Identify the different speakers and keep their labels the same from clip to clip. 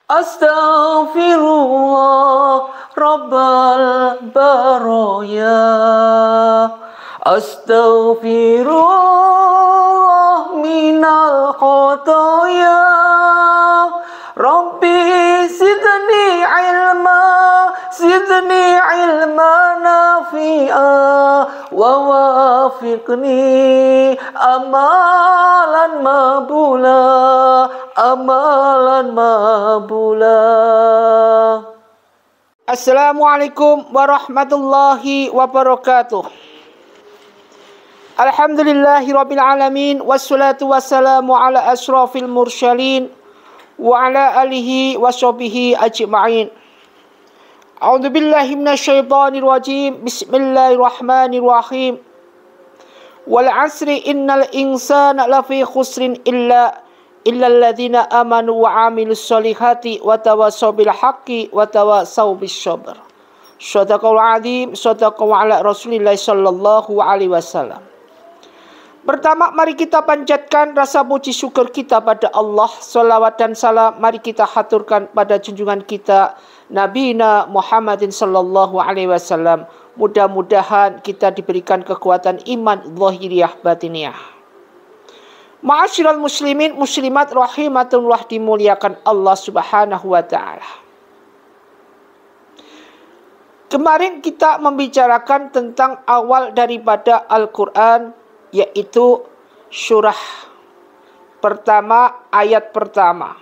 Speaker 1: Astaghfirullah Rabbal baraya. Astaghfirullah minal khotoya. Rabbi sidni ilma nafi'a wa wafiqni amalan mabula. Assalamualaikum warahmatullahi wabarakatuh. Alhamdulillahirabbil alamin, wassalatu wassalamu ala asyrafil mursalin wa ala alihi washabihi ajma'in. A'udzu billahi minasyaitonir rajim. Bismillahirrahmanirrahim. Wal 'asri innal insana lafi khusrin illa alladzina amanu wa 'amilus solihati wa tawassaw bil haqqi wa tawassaw bis sabr. Shadaqallahu 'azim, shadaqallahu ala Rasulillah sallallahu alaihi wasallam. Pertama, mari kita panjatkan rasa puji syukur kita pada Allah. Salawat dan salam mari kita haturkan pada junjungan kita Nabina Muhammadin sallallahu alaihi wasallam. Mudah-mudahan kita diberikan kekuatan iman zahiriyah batiniyah. Ma'asyiral muslimin muslimat rahimatullah, dimuliakan Allah Subhanahu wa taala. Kemarin kita membicarakan tentang awal daripada Al-Qur'an, yaitu surah pertama, ayat pertama.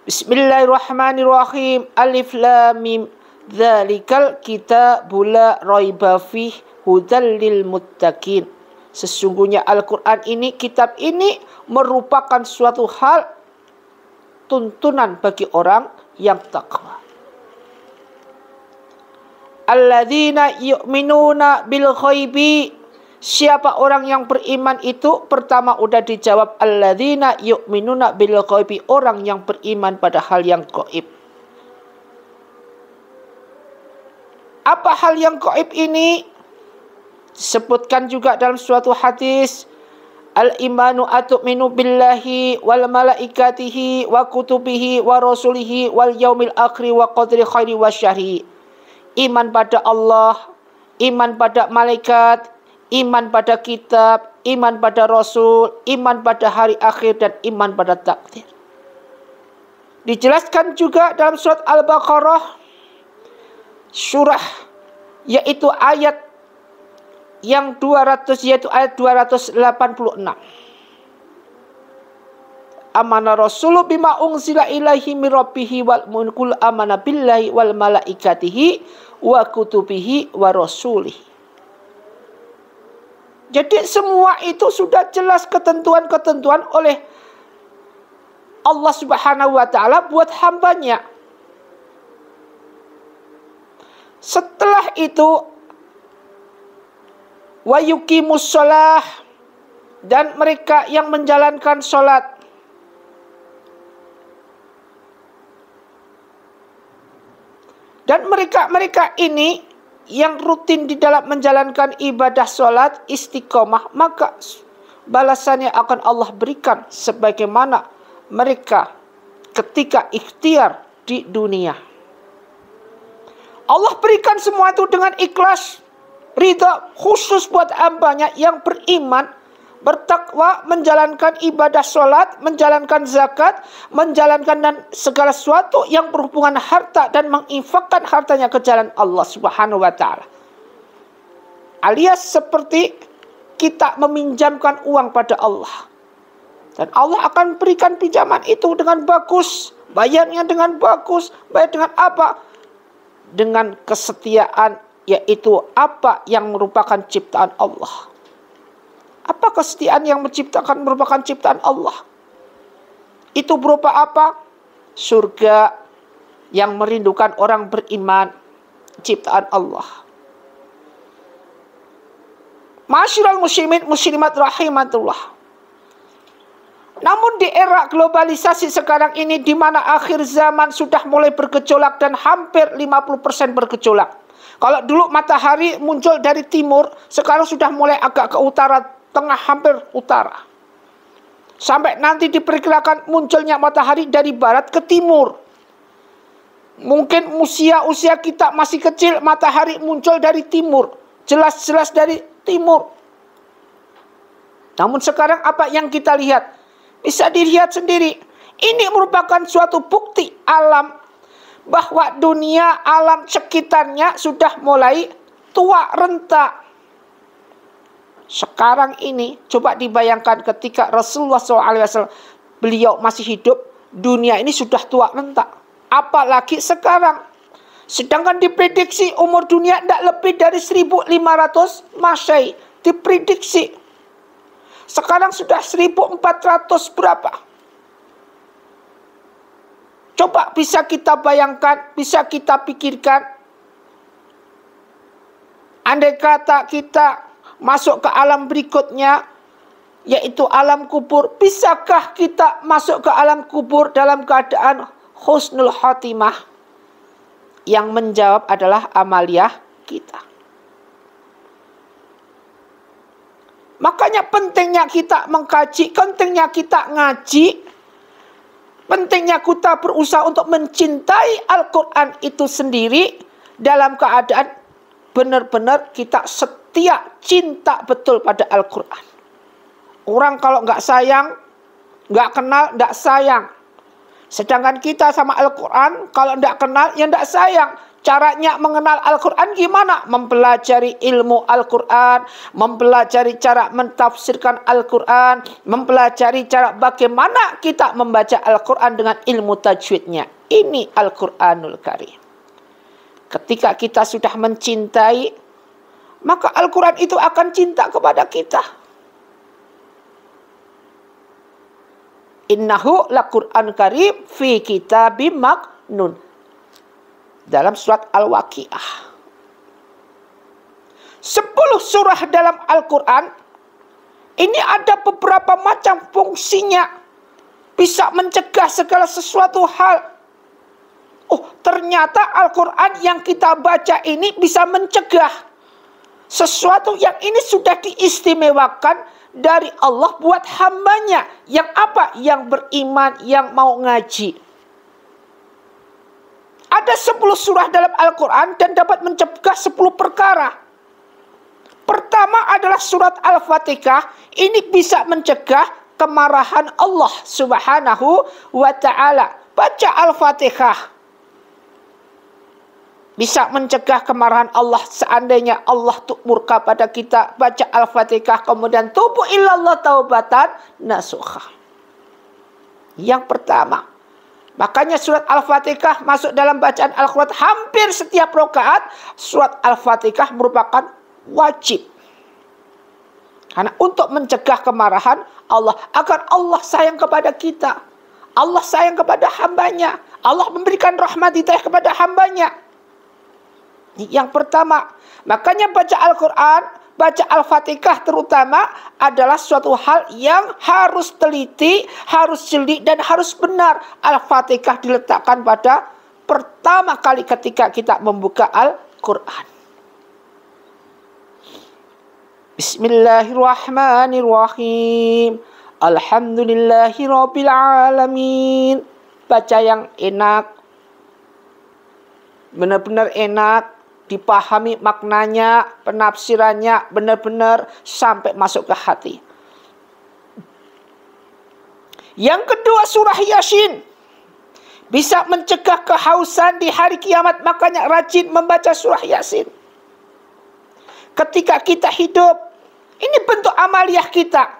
Speaker 1: Bismillahirrahmanirrahim. Alif lam mim. Dzalikal kitabul la raiba fih hudal lil muttaqin. Sesungguhnya Al-Qur'an ini, kitab ini merupakan suatu hal tuntunan bagi orang yang takwa. Alladzina yu'minuna bil ghaibi. Siapa orang yang beriman itu? Pertama udah dijawab, alladzina yu'minuna bil ghaibi, orang yang beriman pada hal yang gaib. Apa hal yang gaib ini? Disebutkan juga dalam suatu hadis, al-imanu atu'minu billahi wal malaikatihi wa kutubihi wa rasulihi wal yaumil akhir wa qadri khairi wa syarri. Iman pada Allah, iman pada malaikat, iman pada kitab, iman pada Rasul, iman pada hari akhir, dan iman pada takdir. Dijelaskan juga dalam surat Al-Baqarah, surah yaitu ayat yang 200, yaitu ayat 286. Amana rasulu bima unzila ilaihi min rabbihi wal mu'minun amana billahi wal malaikatihi wa kutubihi wa rasulihi. Jadi semua itu sudah jelas ketentuan-ketentuan oleh Allah Subhanahu wa taala buat hambanya. Setelah itu wa yuqimus shalah, dan mereka yang menjalankan salat. Dan mereka ini yang rutin di dalam menjalankan ibadah sholat istiqomah, maka balasannya akan Allah berikan sebagaimana mereka ketika ikhtiar di dunia. Allah berikan semua itu dengan ikhlas, ridha khusus buat hambanya yang beriman, bertakwa, menjalankan ibadah sholat, menjalankan zakat, menjalankan dan segala sesuatu yang berhubungan harta, dan menginfakkan hartanya ke jalan Allah Subhanahu wa ta'ala. Alias seperti kita meminjamkan uang pada Allah. Dan Allah akan berikan pinjaman itu dengan bagus, bayarnya dengan bagus. Bayar dengan apa? Dengan kesetiaan, yaitu apa yang merupakan ciptaan Allah. Apa kesetiaan yang merupakan ciptaan Allah? Itu berupa apa? Surga yang merindukan orang beriman, ciptaan Allah. Ma'asyiral muslimin muslimat rahimatullah. Namun di era globalisasi sekarang ini, di mana akhir zaman sudah mulai bergejolak dan hampir 50% bergejolak. Kalau dulu matahari muncul dari timur, sekarang sudah mulai agak ke utara, tengah, hampir utara. Sampai nanti diperkirakan munculnya matahari dari barat ke timur. Mungkin usia kita masih kecil, matahari muncul dari timur. Jelas-jelas dari timur. Namun sekarang apa yang kita lihat? Bisa dilihat sendiri. Ini merupakan suatu bukti alam bahwa dunia alam sekitarnya sudah mulai tua renta. Sekarang ini coba dibayangkan ketika Rasulullah SAW beliau masih hidup, dunia ini sudah tua renta. Apalagi sekarang. Sedangkan diprediksi umur dunia tidak lebih dari 1500 Masehi. Diprediksi. Sekarang sudah 1400 berapa? Coba bisa kita bayangkan, bisa kita pikirkan. Andai kata kita masuk ke alam berikutnya, yaitu alam kubur. Bisakah kita masuk ke alam kubur dalam keadaan husnul khotimah? Yang menjawab adalah amaliyah kita. Makanya pentingnya kita mengkaji, pentingnya kita ngaji, pentingnya kita berusaha untuk mencintai Al-Quran itu sendiri dalam keadaan benar-benar kita setia, cinta betul pada Al-Quran. Orang kalau nggak sayang, nggak kenal, nggak sayang. Sedangkan kita sama Al-Quran, kalau nggak kenal, ya nggak sayang. Caranya mengenal Al-Quran gimana? Mempelajari ilmu Al-Quran, mempelajari cara mentafsirkan Al-Quran, mempelajari cara bagaimana kita membaca Al-Quran dengan ilmu tajwidnya. Ini Al-Quranul Karim. Ketika kita sudah mencintai, maka Al-Quran itu akan cinta kepada kita. Innahu laqur'an karim fi kitabim maknun. Dalam surat Al-Waqiah. 10 surah dalam Al-Quran. Ini ada beberapa macam fungsinya. Bisa mencegah segala sesuatu hal. Oh, ternyata Al-Quran yang kita baca ini bisa mencegah sesuatu yang ini sudah diistimewakan dari Allah buat hambanya. Yang apa? Yang beriman, yang mau ngaji. Ada 10 surah dalam Al-Quran dan dapat mencegah 10 perkara. Pertama adalah surat Al-Fatihah. Ini bisa mencegah kemarahan Allah Subhanahu wa ta'ala. Baca Al-Fatihah. Bisa mencegah kemarahan Allah seandainya Allah tuh murka pada kita. Baca Al-Fatihah kemudian tubu ilallah taubatan nasuha. Yang pertama. Makanya surat Al-Fatihah masuk dalam bacaan Al-Quran hampir setiap rakaat. Surat Al-Fatihah merupakan wajib. Karena untuk mencegah kemarahan Allah. Agar Allah sayang kepada kita. Allah sayang kepada hambanya. Allah memberikan rahmat hidayah kepada hambanya. Yang pertama. Makanya baca Al-Quran, baca Al-Fatihah terutama adalah suatu hal yang harus teliti, harus jeli, dan harus benar. Al-Fatihah diletakkan pada pertama kali ketika kita membuka Al-Quran. Bismillahirrahmanirrahim. Alhamdulillahirabbil alamin. Baca yang enak. Benar-benar enak. Dipahami maknanya, penafsirannya benar-benar sampai masuk ke hati. Yang kedua surah Yasin. Bisa mencegah kehausan di hari kiamat. Makanya rajin membaca surah Yasin. Ketika kita hidup. Ini bentuk amaliyah kita.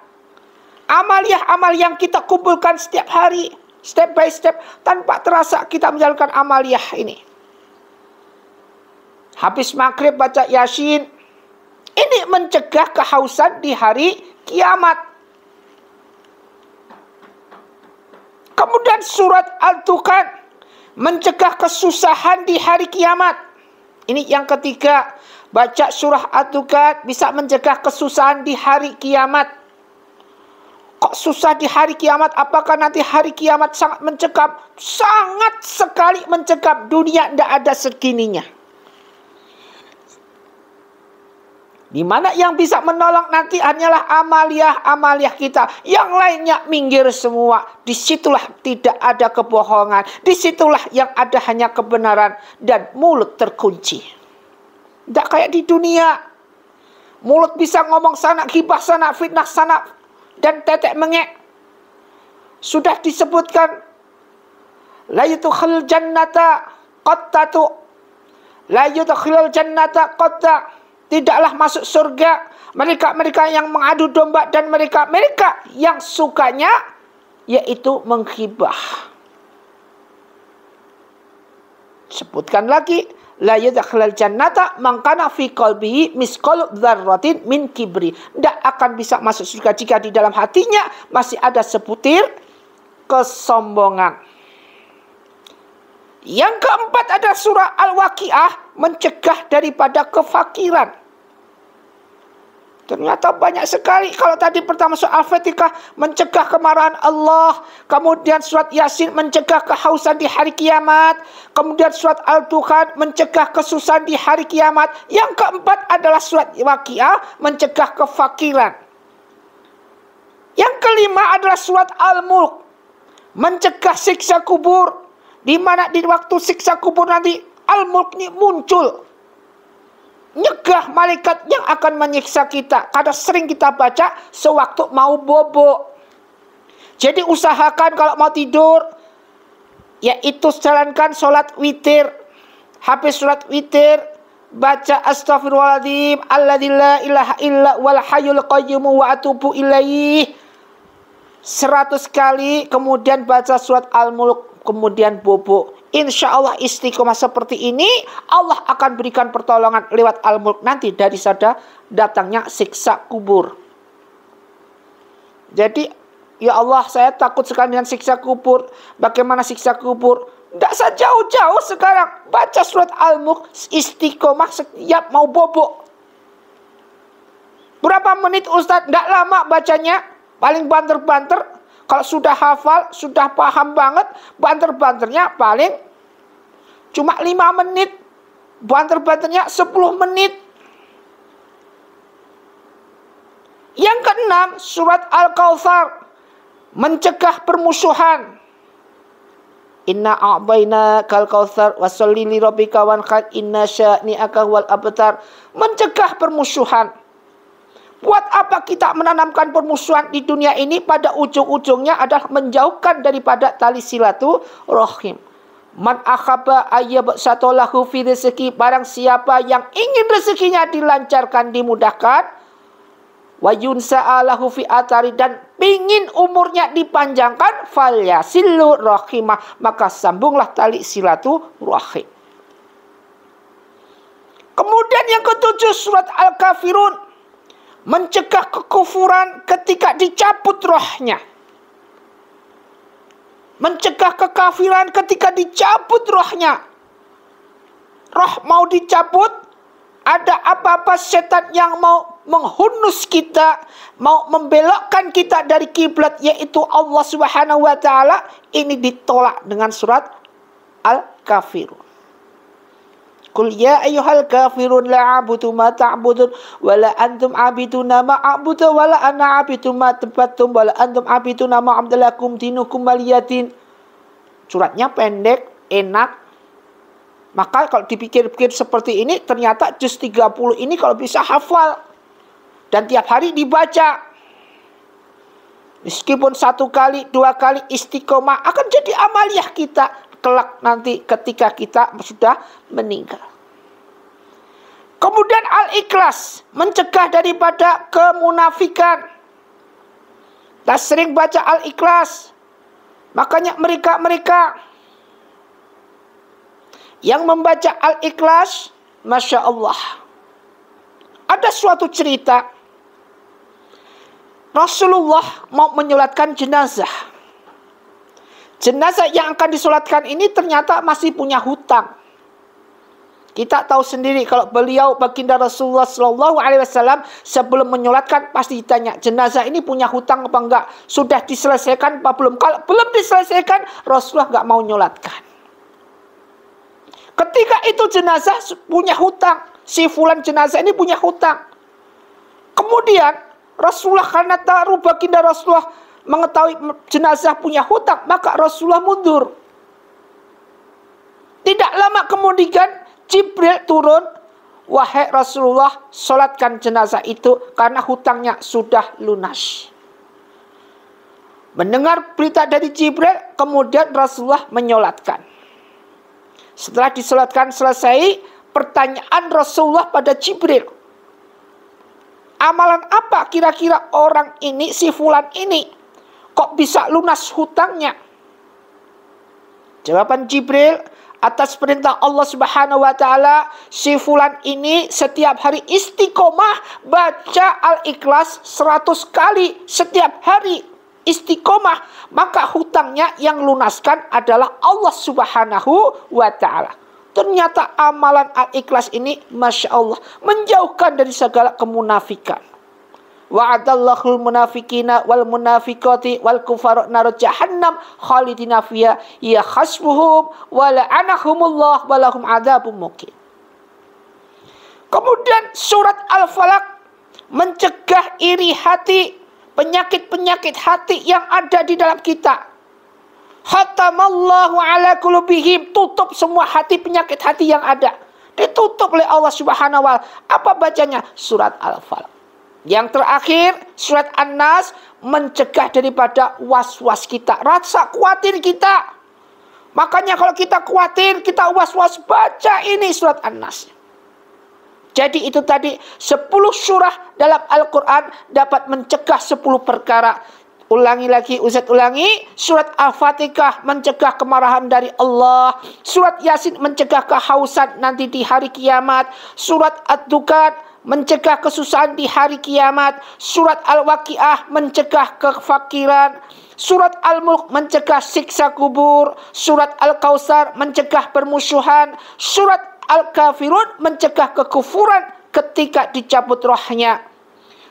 Speaker 1: Amaliyah-amal yang kita kumpulkan setiap hari. Step by step. Tanpa terasa kita menjalankan amaliyah ini. Habis maghrib baca Yasin. Ini mencegah kehausan di hari kiamat. Kemudian surat Al-Dukhan. Mencegah kesusahan di hari kiamat. Ini yang ketiga. Baca surah Al-Dukhan bisa mencegah kesusahan di hari kiamat. Kok susah di hari kiamat? Apakah nanti hari kiamat sangat mencekam? Sangat sekali mencekam. Dunia tidak ada segininya. Di mana yang bisa menolong nanti hanyalah amaliah kita. Yang lainnya minggir semua. Disitulah tidak ada kebohongan. Disitulah yang ada hanya kebenaran. Dan mulut terkunci. Tidak kayak di dunia. Mulut bisa ngomong sana, ghibah sana, fitnah sana. Dan tetek mengek. Sudah disebutkan. La yudkhilul jannata qattatu. La yudkhilul jannata qattatu. Tidaklah masuk surga mereka-mereka yang mengadu domba dan mereka-mereka yang sukanya yaitu menghibah. Sebutkan lagi, la yadkhulul jannata man kana fi qalbihi misqalu dzarratin min kibri. Tidak akan bisa masuk surga jika di dalam hatinya masih ada sebutir kesombongan. Yang keempat adalah surah Al-Waqiah, mencegah daripada kefakiran. Ternyata banyak sekali. Kalau tadi pertama surah Al-Fatihah mencegah kemarahan Allah. Kemudian surat Yasin mencegah kehausan di hari kiamat. Kemudian surat Al-Dukhan mencegah kesusahan di hari kiamat. Yang keempat adalah surat Waqiah mencegah kefakiran. Yang kelima adalah surat Al-Mulk, mencegah siksa kubur. Di mana di waktu siksa kubur nanti Al-Mulk ini muncul. Nyegah malaikat yang akan menyiksa kita. Karena sering kita baca sewaktu mau bobo. Jadi usahakan kalau mau tidur, yaitu jalankan sholat witir. Habis sholat witir, baca astaghfirullahaladzim, alladzi la ilaha illa wal hayyul qayyum wa atubu ilaih 100 kali. Kemudian baca surat Al-Mulk, kemudian bobo. Insya Allah istiqomah seperti ini, Allah akan berikan pertolongan lewat Al-Mulk nanti dari sada datangnya siksa kubur. Jadi, ya Allah, saya takut sekali dengan siksa kubur. Bagaimana siksa kubur? Tidak usah jauh-jauh sekarang. Baca surat Al-Mulk, istiqomah setiap mau bobo. Berapa menit Ustadz? Tidak lama bacanya. Paling banter-banter. Kalau sudah hafal, sudah paham banget, banter-banternya paling cuma 5 menit. Banter-banternya 10 menit. Yang keenam, surat Al-Kautsar, mencegah permusuhan. Inna a'baina kal kautsar wasolli li rabbika wanhar inna syani'aka wal abtar. Mencegah permusuhan. Buat apa kita menanamkan permusuhan di dunia ini? Pada ujung-ujungnya adalah menjauhkan daripada tali silaturahim. Man akhaba ayyab satolahu fi rezeki. Barang siapa yang ingin rezekinya dilancarkan, dimudahkan, wa yunsa'alahu fi atari, dan pingin umurnya dipanjangkan, falyasillu rahimah, maka sambunglah tali silaturahim. Kemudian yang ketujuh, surat Al-Kafirun, mencegah kekufuran ketika dicabut rohnya. Mencegah kekafiran ketika dicabut rohnya. Roh mau dicabut, ada apa-apa setan yang mau menghunus kita, mau membelokkan kita dari kiblat, yaitu Allah Subhanahu wa taala, ini ditolak dengan surat Al-Kafirun. Qul ya ayyuhal kafirun la a'budu ma ta'budun wa la antum 'abiduna ma a'budu wa la ana 'abidu ma tabattum wa la antum 'abiduna ma abdalakum dinukum waliyadin. Suratnya pendek, enak. Maka kalau dipikir-pikir seperti ini, ternyata juz 30 ini kalau bisa hafal dan tiap hari dibaca. Meskipun 1 kali, 2 kali istiqomah, akan jadi amaliah kita kelak nanti ketika kita sudah meninggal. Kemudian Al-Ikhlas, mencegah daripada kemunafikan. Kita sering baca Al-Ikhlas. Makanya mereka yang membaca Al-Ikhlas, Masya Allah. Ada suatu cerita, Rasulullah mau menyolatkan jenazah. Jenazah yang akan disolatkan ini ternyata masih punya hutang. Kita tahu sendiri kalau beliau baginda Rasulullah SAW sebelum menyolatkan pasti ditanya, jenazah ini punya hutang apa enggak? Sudah diselesaikan apa belum? Kalau belum diselesaikan, Rasulullah enggak mau menyolatkan. Ketika itu jenazah punya hutang, si fulan jenazah ini punya hutang. Kemudian Rasulullah karena tahu baginda Rasulullah mengetahui jenazah punya hutang, maka Rasulullah mundur. Tidak lama kemudian Jibril turun, wahai Rasulullah, sholatkan jenazah itu karena hutangnya sudah lunas. Mendengar berita dari Jibril, kemudian Rasulullah menyolatkan. Setelah disolatkan selesai, pertanyaan Rasulullah pada Jibril, amalan apa kira-kira orang ini, si fulan ini, kok bisa lunas hutangnya? Jawaban Jibril, atas perintah Allah Subhanahu wa taala, si fulan ini setiap hari istiqomah baca Al-Ikhlas 100 kali setiap hari istiqomah, maka hutangnya yang lunaskan adalah Allah Subhanahu wa taala. Ternyata amalan Al-Ikhlas ini Masya Allah menjauhkan dari segala kemunafikan. Wa'adallahul munafikina wal munafikati wal kufara nar jahannam khalidina fiha ya hasbuhum wa la'anahumullah wa lahum adzabun muqim. Kemudian surat Al-Falaq mencegah iri hati, penyakit-penyakit hati yang ada di dalam kita. Khatamallahu ala qulubihim, tutup semua hati, penyakit hati yang ada. Ditutup oleh Allah Subhanahu wa taala. Apa bacanya? Surat Al-Falaq. Yang terakhir, surat An-Nas mencegah daripada was-was kita, rasa khawatir kita. Makanya kalau kita khawatir, kita was-was, baca ini surat An-Nas. Jadi itu tadi 10 surah dalam Al-Quran dapat mencegah 10 perkara. Ulangi lagi, Ustaz ulangi. Surat Al-Fatihah mencegah kemarahan dari Allah. Surat Yasin mencegah kehausan nanti di hari kiamat. Surat Ad-Dukan mencegah kesusahan di hari kiamat. Surat Al-Waqiah mencegah kefakiran. Surat Al-Mulk mencegah siksa kubur. Surat Al-Kautsar mencegah permusuhan. Surat Al-Kafirun mencegah kekufuran ketika dicabut rohnya.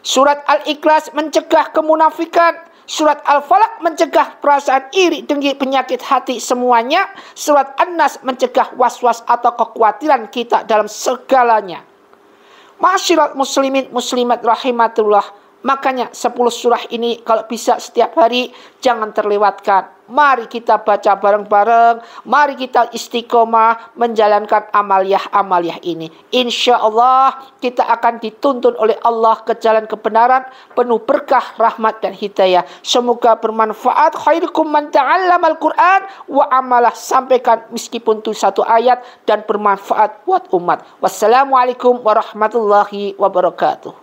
Speaker 1: Surat Al-Ikhlas mencegah kemunafikan. Surat Al-Falaq mencegah perasaan iri, dengki, penyakit hati semuanya. Surat An-Nas mencegah was-was atau kekhawatiran kita dalam segalanya. Ma'asyiral muslimin muslimat rahimatullah. Makanya 10 surah ini kalau bisa setiap hari jangan terlewatkan. Mari kita baca bareng-bareng. Mari kita istiqomah menjalankan amaliyah-amaliyah ini. Insya Allah kita akan dituntun oleh Allah ke jalan kebenaran, penuh berkah, rahmat, dan hidayah. Semoga bermanfaat. Khairukum man ta'allamal Qur'an wa amalah. Sampaikan meskipun itu 1 ayat dan bermanfaat buat umat. Wassalamualaikum warahmatullahi wabarakatuh.